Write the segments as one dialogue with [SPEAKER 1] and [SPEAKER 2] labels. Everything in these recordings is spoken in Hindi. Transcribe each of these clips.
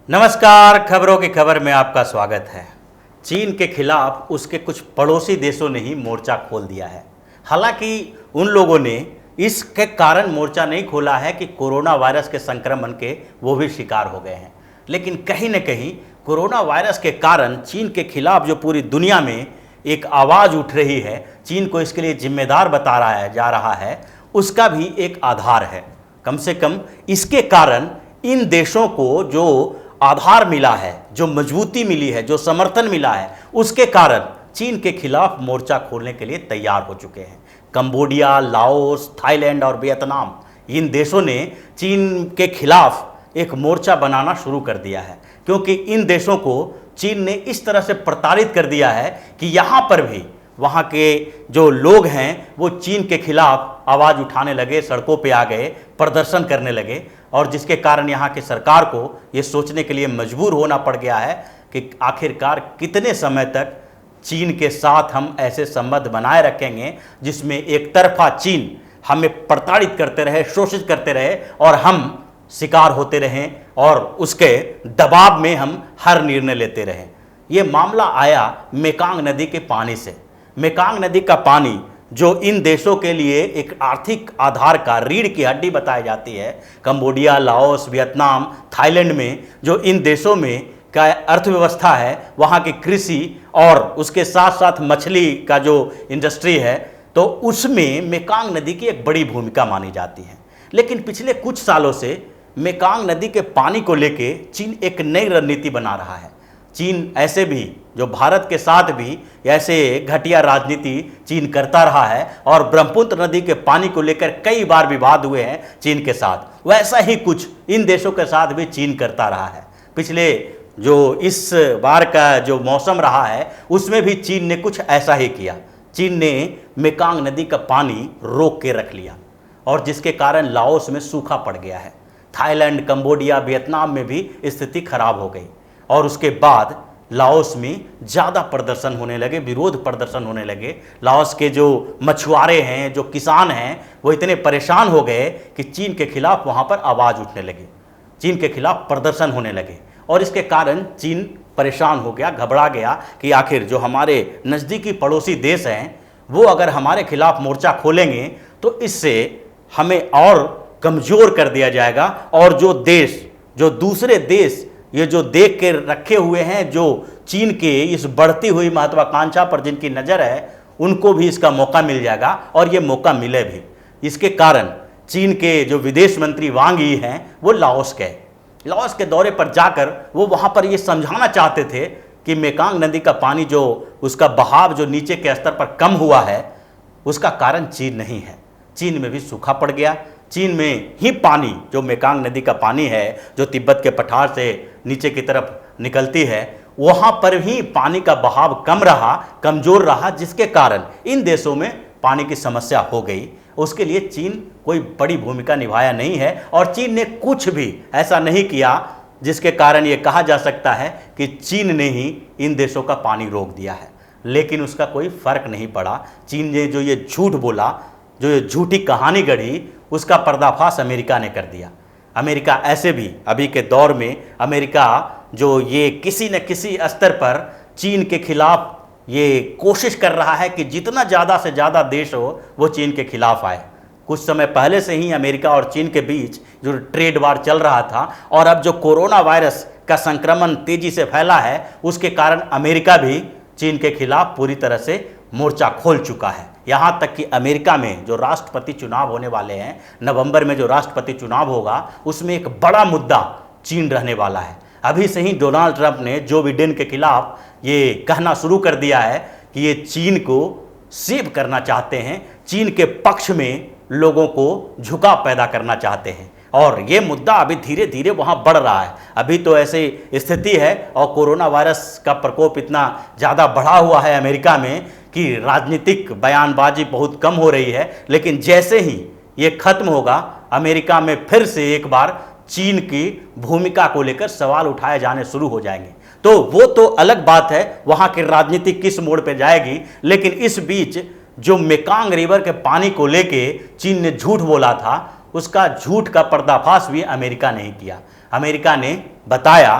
[SPEAKER 1] नमस्कार, खबरों की खबर में आपका स्वागत है। चीन के खिलाफ उसके कुछ पड़ोसी देशों ने ही मोर्चा खोल दिया है। हालांकि उन लोगों ने इसके कारण मोर्चा नहीं खोला है कि कोरोना वायरस के संक्रमण के वो भी शिकार हो गए हैं, लेकिन कहीं न कहीं कोरोना वायरस के कारण चीन के खिलाफ जो पूरी दुनिया में एक आवाज़ उठ रही है, चीन को इसके लिए जिम्मेदार बताया जा रहा है, उसका भी एक आधार है। कम से कम इसके कारण इन देशों को जो आधार मिला है, जो मजबूती मिली है, जो समर्थन मिला है, उसके कारण चीन के खिलाफ मोर्चा खोलने के लिए तैयार हो चुके हैं। कंबोडिया, लाओस, थाईलैंड और वियतनाम, इन देशों ने चीन के खिलाफ एक मोर्चा बनाना शुरू कर दिया है, क्योंकि इन देशों को चीन ने इस तरह से प्रताड़ित कर दिया है कि यहाँ पर भी वहाँ के जो लोग हैं वो चीन के खिलाफ आवाज़ उठाने लगे, सड़कों पे आ गए, प्रदर्शन करने लगे, और जिसके कारण यहाँ की सरकार को ये सोचने के लिए मजबूर होना पड़ गया है कि आखिरकार कितने समय तक चीन के साथ हम ऐसे संबंध बनाए रखेंगे जिसमें एक तरफा चीन हमें प्रताड़ित करते रहे, शोषित करते रहे और हम शिकार होते रहें और उसके दबाव में हम हर निर्णय लेते रहें। ये मामला आया मेकांग नदी के पानी से। मेकांग नदी का पानी जो इन देशों के लिए एक आर्थिक आधार का रीढ़ की हड्डी बताई जाती है, कंबोडिया, लाओस, वियतनाम, थाईलैंड में जो इन देशों में का अर्थव्यवस्था है, वहाँ की कृषि और उसके साथ साथ मछली का जो इंडस्ट्री है, तो उसमें मेकांग नदी की एक बड़ी भूमिका मानी जाती है। लेकिन पिछले कुछ सालों से मेकांग नदी के पानी को लेके चीन एक नई रणनीति बना रहा है। चीन ऐसे भी जो भारत के साथ भी ऐसे घटिया राजनीति चीन करता रहा है और ब्रह्मपुत्र नदी के पानी को लेकर कई बार विवाद हुए हैं चीन के साथ, वैसा ही कुछ इन देशों के साथ भी चीन करता रहा है। पिछले जो इस बार का जो मौसम रहा है उसमें भी चीन ने कुछ ऐसा ही किया। चीन ने मेकांग नदी का पानी रोक के रख लिया और जिसके कारण लाओस में सूखा पड़ गया है। थाईलैंड, कंबोडिया, वियतनाम में भी स्थिति खराब हो गई और उसके बाद लाओस में ज़्यादा प्रदर्शन होने लगे, विरोध प्रदर्शन होने लगे। लाओस के जो मछुआरे हैं, जो किसान हैं, वो इतने परेशान हो गए कि चीन के खिलाफ वहाँ पर आवाज़ उठने लगी, चीन के खिलाफ प्रदर्शन होने लगे और इसके कारण चीन परेशान हो गया, घबरा गया कि आखिर जो हमारे नज़दीकी पड़ोसी देश हैं वो अगर हमारे खिलाफ मोर्चा खोलेंगे तो इससे हमें और कमज़ोर कर दिया जाएगा और जो देश, जो दूसरे देश ये जो देख के रखे हुए हैं, जो चीन के इस बढ़ती हुई महत्वाकांक्षा पर जिनकी नज़र है, उनको भी इसका मौका मिल जाएगा और ये मौका मिले भी। इसके कारण चीन के जो विदेश मंत्री वांग यी हैं वो लाओस गए। लाओस के दौरे पर जाकर वो वहाँ पर ये समझाना चाहते थे कि मेकांग नदी का पानी जो उसका बहाव जो नीचे के स्तर पर कम हुआ है उसका कारण चीन नहीं है। चीन में भी सूखा पड़ गया। चीन में ही पानी जो मेकांग नदी का पानी है जो तिब्बत के पठार से नीचे की तरफ निकलती है, वहाँ पर ही पानी का बहाव कम रहा, कमज़ोर रहा, जिसके कारण इन देशों में पानी की समस्या हो गई। उसके लिए चीन कोई बड़ी भूमिका निभाया नहीं है और चीन ने कुछ भी ऐसा नहीं किया जिसके कारण ये कहा जा सकता है कि चीन ने ही इन देशों का पानी रोक दिया है। लेकिन उसका कोई फ़र्क नहीं पड़ा। चीन ने जो ये झूठ बोला, जो ये झूठी कहानी गढ़ी, उसका पर्दाफाश अमेरिका ने कर दिया। अमेरिका ऐसे भी अभी के दौर में अमेरिका जो ये किसी न किसी स्तर पर चीन के खिलाफ ये कोशिश कर रहा है कि जितना ज़्यादा से ज़्यादा देश हो वो चीन के खिलाफ आए। कुछ समय पहले से ही अमेरिका और चीन के बीच जो ट्रेड वार चल रहा था और अब जो कोरोना वायरस का संक्रमण तेज़ी से फैला है उसके कारण अमेरिका भी चीन के खिलाफ पूरी तरह से मोर्चा खोल चुका है। यहाँ तक कि अमेरिका में जो राष्ट्रपति चुनाव होने वाले हैं, नवंबर में जो राष्ट्रपति चुनाव होगा, उसमें एक बड़ा मुद्दा चीन रहने वाला है। अभी से ही डोनाल्ड ट्रंप ने जो बिडेन के खिलाफ ये कहना शुरू कर दिया है कि ये चीन को सेव करना चाहते हैं, चीन के पक्ष में लोगों को झुकाव पैदा करना चाहते हैं और ये मुद्दा अभी धीरे धीरे वहाँ बढ़ रहा है। अभी तो ऐसी स्थिति है और कोरोना वायरस का प्रकोप इतना ज़्यादा बढ़ा हुआ है अमेरिका में कि राजनीतिक बयानबाजी बहुत कम हो रही है। लेकिन जैसे ही ये खत्म होगा, अमेरिका में फिर से एक बार चीन की भूमिका को लेकर सवाल उठाए जाने शुरू हो जाएंगे। तो वो तो अलग बात है, वहाँ की राजनीति किस मोड़ पे जाएगी। लेकिन इस बीच जो मेकांग रिवर के पानी को लेके चीन ने झूठ बोला था, उसका झूठ का पर्दाफाश भी अमेरिका नहीं किया। अमेरिका ने बताया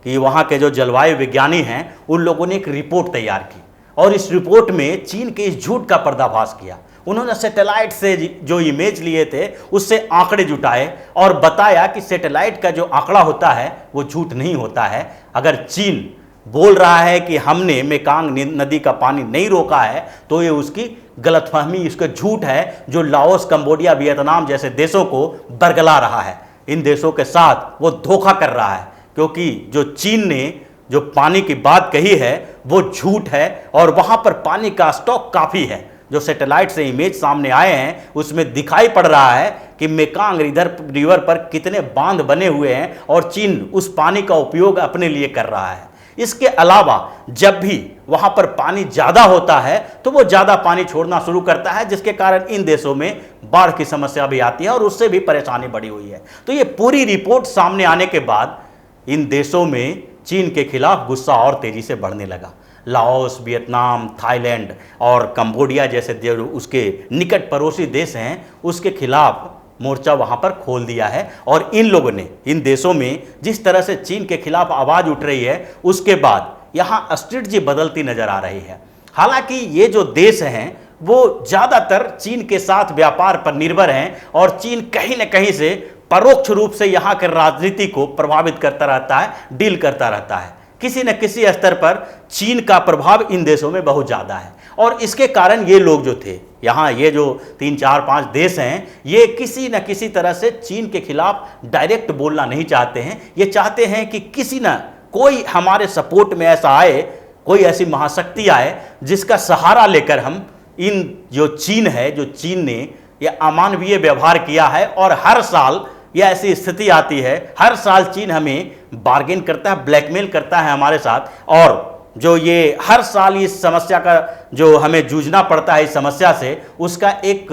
[SPEAKER 1] कि वहाँ के जो जलवायु विज्ञानी हैं उन लोगों ने एक रिपोर्ट तैयार की और इस रिपोर्ट में चीन के इस झूठ का पर्दाफाश किया। उन्होंने सैटेलाइट से जो इमेज लिए थे उससे आंकड़े जुटाए और बताया कि सैटेलाइट का जो आंकड़ा होता है वो झूठ नहीं होता है। अगर चीन बोल रहा है कि हमने मेकांग नदी का पानी नहीं रोका है तो ये उसकी गलतफहमी, इसका झूठ है जो लाओस, कंबोडिया, वियतनाम जैसे देशों को बरगला रहा है। इन देशों के साथ वो धोखा कर रहा है क्योंकि जो चीन ने जो पानी की बात कही है वो झूठ है और वहाँ पर पानी का स्टॉक काफ़ी है। जो सैटेलाइट से इमेज सामने आए हैं उसमें दिखाई पड़ रहा है कि मेकांग रिवर पर कितने बांध बने हुए हैं और चीन उस पानी का उपयोग अपने लिए कर रहा है। इसके अलावा जब भी वहाँ पर पानी ज़्यादा होता है तो वो ज़्यादा पानी छोड़ना शुरू करता है जिसके कारण इन देशों में बाढ़ की समस्या भी आती है और उससे भी परेशानी बढ़ी हुई है। तो ये पूरी रिपोर्ट सामने आने के बाद इन देशों में चीन के खिलाफ गुस्सा और तेज़ी से बढ़ने लगा। लाओस, वियतनाम, थाईलैंड और कंबोडिया जैसे जो उसके निकट पड़ोसी देश हैं उसके खिलाफ मोर्चा वहाँ पर खोल दिया है और इन लोगों ने इन देशों में जिस तरह से चीन के खिलाफ आवाज़ उठ रही है उसके बाद यहाँ स्ट्रेटजी बदलती नजर आ रही है। हालांकि ये जो देश हैं वो ज़्यादातर चीन के साथ व्यापार पर निर्भर हैं और चीन कहीं न कहीं से परोक्ष रूप से यहाँ के राजनीति को प्रभावित करता रहता है, डील करता रहता है। किसी न किसी स्तर पर चीन का प्रभाव इन देशों में बहुत ज़्यादा है और इसके कारण ये लोग जो थे यहाँ, ये जो 3, 4, 5 देश हैं, ये किसी न किसी तरह से चीन के खिलाफ डायरेक्ट बोलना नहीं चाहते हैं। ये चाहते हैं कि किसी न कोई हमारे सपोर्ट में ऐसा आए, कोई ऐसी महाशक्ति आए जिसका सहारा लेकर हम इन जो चीन है, जो चीन ने यह अमानवीय व्यवहार किया है और हर साल यह ऐसी स्थिति आती है, हर साल चीन हमें बार्गेन करता है, ब्लैकमेल करता है हमारे साथ और जो ये हर साल इस समस्या का जो हमें जूझना पड़ता है इस समस्या से, उसका एक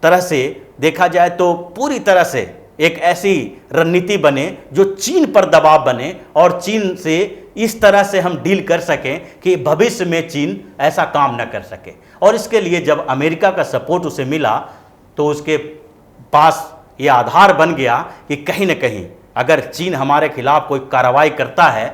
[SPEAKER 1] तरह से देखा जाए तो पूरी तरह से एक ऐसी रणनीति बने जो चीन पर दबाव बने और चीन से इस तरह से हम डील कर सकें कि भविष्य में चीन ऐसा काम न कर सके। और इसके लिए जब अमेरिका का सपोर्ट उसे मिला तो उसके पास ये आधार बन गया कि कहीं न कहीं अगर चीन हमारे खिलाफ कोई कार्रवाई करता है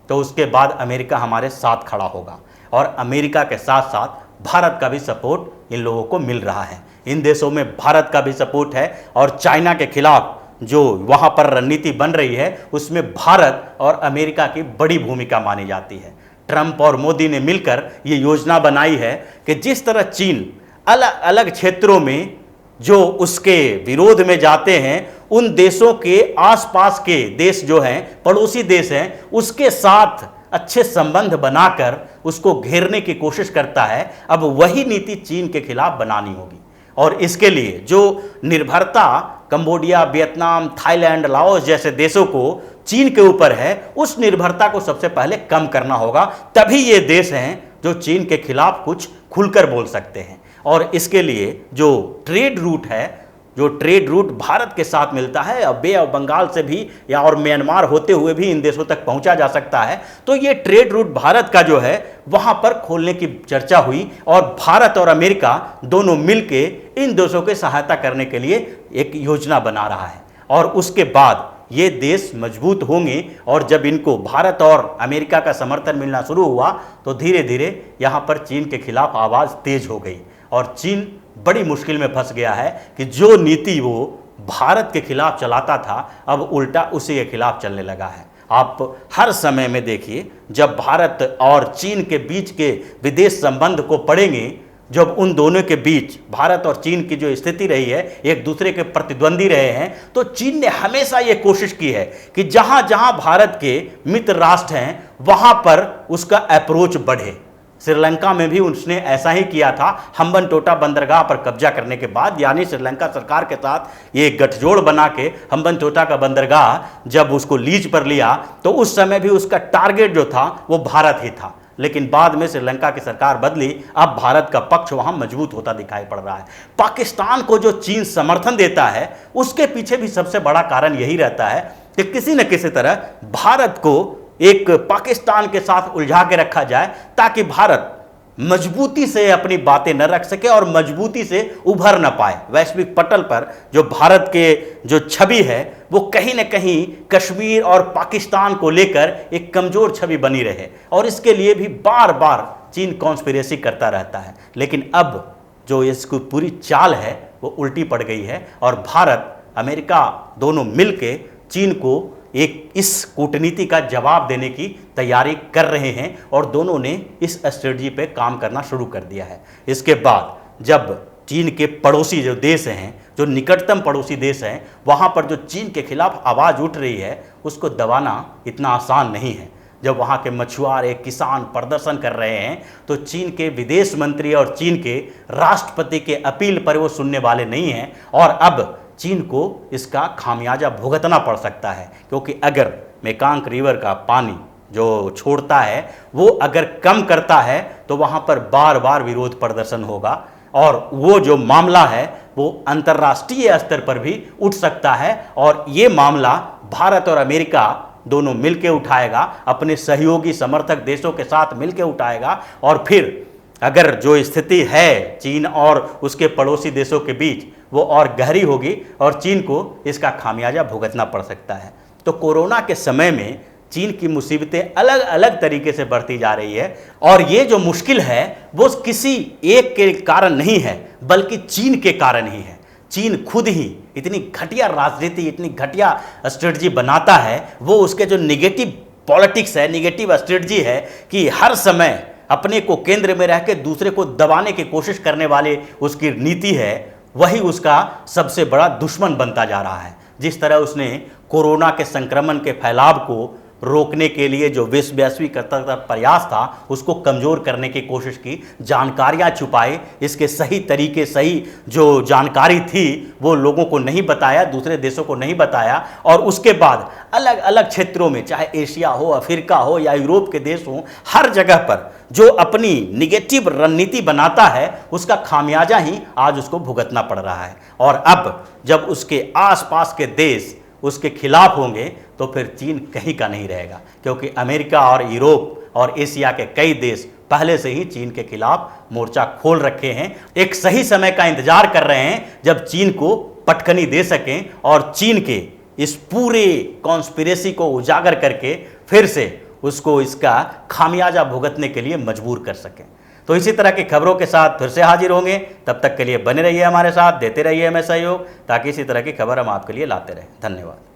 [SPEAKER 1] तो उसके बाद अमेरिका हमारे साथ खड़ा होगा और अमेरिका के साथ साथ भारत का भी सपोर्ट इन लोगों को मिल रहा है। इन देशों में भारत का भी सपोर्ट है और चाइना के खिलाफ जो वहाँ पर रणनीति बन रही है उसमें भारत और अमेरिका की बड़ी भूमिका मानी जाती है। ट्रंप और मोदी ने मिलकर ये योजना बनाई है कि जिस तरह चीन अलग अलग क्षेत्रों में जो उसके विरोध में जाते हैं, उन देशों के आसपास के देश जो हैं, पड़ोसी देश हैं, उसके साथ अच्छे संबंध बनाकर उसको घेरने की कोशिश करता है। अब वही नीति चीन के खिलाफ बनानी होगी और इसके लिए जो निर्भरता कंबोडिया, वियतनाम, थाईलैंड, लाओस जैसे देशों को चीन के ऊपर है, उस निर्भरता को सबसे पहले कम करना होगा। तभी ये देश हैं जो चीन के खिलाफ कुछ खुलकर बोल सकते हैं। और इसके लिए जो ट्रेड रूट है, जो ट्रेड रूट भारत के साथ मिलता है, अब बे ऑफ बंगाल से भी या और म्यांमार होते हुए भी इन देशों तक पहुंचा जा सकता है, तो ये ट्रेड रूट भारत का जो है वहां पर खोलने की चर्चा हुई और भारत और अमेरिका दोनों मिलके इन देशों की सहायता करने के लिए एक योजना बना रहा है। और उसके बाद ये देश मजबूत होंगे और जब इनको भारत और अमेरिका का समर्थन मिलना शुरू हुआ तो धीरे धीरे यहाँ पर चीन के खिलाफ आवाज़ तेज हो गई और चीन बड़ी मुश्किल में फंस गया है कि जो नीति वो भारत के खिलाफ चलाता था अब उल्टा उसी के खिलाफ चलने लगा है। आप हर समय में देखिए, जब भारत और चीन के बीच के विदेश संबंध को पढ़ेंगे, जब उन दोनों के बीच भारत और चीन की जो स्थिति रही है, एक दूसरे के प्रतिद्वंदी रहे हैं, तो चीन ने हमेशा ये कोशिश की है कि जहां जहां भारत के मित्र राष्ट्र हैं वहां पर उसका अप्रोच बढ़े। श्रीलंका में भी उसने ऐसा ही किया था। हम्बनटोटा बंदरगाह पर कब्जा करने के बाद, यानी श्रीलंका सरकार के साथ ये गठजोड़ बना के हम्बनटोटा का बंदरगाह जब उसको लीज पर लिया तो उस समय भी उसका टारगेट जो था वो भारत ही था। लेकिन बाद में श्रीलंका की सरकार बदली, अब भारत का पक्ष वहां मजबूत होता दिखाई पड़ रहा है। पाकिस्तान को जो चीन समर्थन देता है उसके पीछे भी सबसे बड़ा कारण यही रहता है कि किसी न किसी तरह भारत को एक पाकिस्तान के साथ उलझा के रखा जाए ताकि भारत मजबूती से अपनी बातें न रख सके और मजबूती से उभर न पाए। वैश्विक पटल पर जो भारत के जो छवि है वो कहीं न कहीं कश्मीर और पाकिस्तान को लेकर एक कमज़ोर छवि बनी रहे, और इसके लिए भी बार बार चीन कॉन्स्पिरेसी करता रहता है। लेकिन अब जो इसकी पूरी चाल है वो उल्टी पड़ गई है, और भारत अमेरिका दोनों मिलके चीन को एक इस कूटनीति का जवाब देने की तैयारी कर रहे हैं, और दोनों ने इस स्ट्रेटजी पे काम करना शुरू कर दिया है। इसके बाद जब चीन के पड़ोसी जो देश हैं, जो निकटतम पड़ोसी देश हैं, वहाँ पर जो चीन के खिलाफ आवाज़ उठ रही है उसको दबाना इतना आसान नहीं है। जब वहाँ के मछुआरे किसान प्रदर्शन कर रहे हैं तो चीन के विदेश मंत्री और चीन के राष्ट्रपति के अपील पर वो सुनने वाले नहीं हैं, और अब चीन को इसका खामियाजा भुगतना पड़ सकता है। क्योंकि अगर मेकांग रिवर का पानी जो छोड़ता है वो अगर कम करता है तो वहाँ पर बार बार विरोध प्रदर्शन होगा, और वो जो मामला है वो अंतर्राष्ट्रीय स्तर पर भी उठ सकता है, और ये मामला भारत और अमेरिका दोनों मिलकर उठाएगा, अपने सहयोगी समर्थक देशों के साथ मिलकर उठाएगा, और फिर अगर जो स्थिति है चीन और उसके पड़ोसी देशों के बीच वो और गहरी होगी और चीन को इसका खामियाजा भुगतना पड़ सकता है। तो कोरोना के समय में चीन की मुसीबतें अलग अलग तरीके से बढ़ती जा रही है, और ये जो मुश्किल है वो किसी एक के कारण नहीं है बल्कि चीन के कारण ही है। चीन खुद ही इतनी घटिया राजनीति, इतनी घटिया स्ट्रेटजी बनाता है, वो उसके जो निगेटिव पॉलिटिक्स है, निगेटिव स्ट्रेटजी है कि हर समय अपने को केंद्र में रह के दूसरे को दबाने की कोशिश करने वाली उसकी नीति है, वही उसका सबसे बड़ा दुश्मन बनता जा रहा है। जिस तरह उसने कोरोना के संक्रमण के फैलाव को रोकने के लिए जो वैश्विक स्तर का प्रयास था उसको कमज़ोर करने की कोशिश की, जानकारियां छुपाई, इसके सही तरीके, सही जो जानकारी थी वो लोगों को नहीं बताया, दूसरे देशों को नहीं बताया, और उसके बाद अलग अलग क्षेत्रों में, चाहे एशिया हो, अफ्रीका हो या यूरोप के देश हों, हर जगह पर जो अपनी निगेटिव रणनीति बनाता है उसका खामियाजा ही आज उसको भुगतना पड़ रहा है। और अब जब उसके आसपास के देश उसके खिलाफ होंगे तो फिर चीन कहीं का नहीं रहेगा, क्योंकि अमेरिका और यूरोप और एशिया के कई देश पहले से ही चीन के खिलाफ मोर्चा खोल रखे हैं। एक सही समय का इंतजार कर रहे हैं जब चीन को पटखनी दे सकें और चीन के इस पूरे कॉन्स्पिरेसी को उजागर करके फिर से उसको इसका खामियाजा भुगतने के लिए मजबूर कर सकें। तो इसी तरह की खबरों के साथ फिर से हाजिर होंगे, तब तक के लिए बने रहिए हमारे साथ, देते रहिए हमें सहयोग, ताकि इसी तरह की खबर हम आपके लिए लाते रहें। धन्यवाद।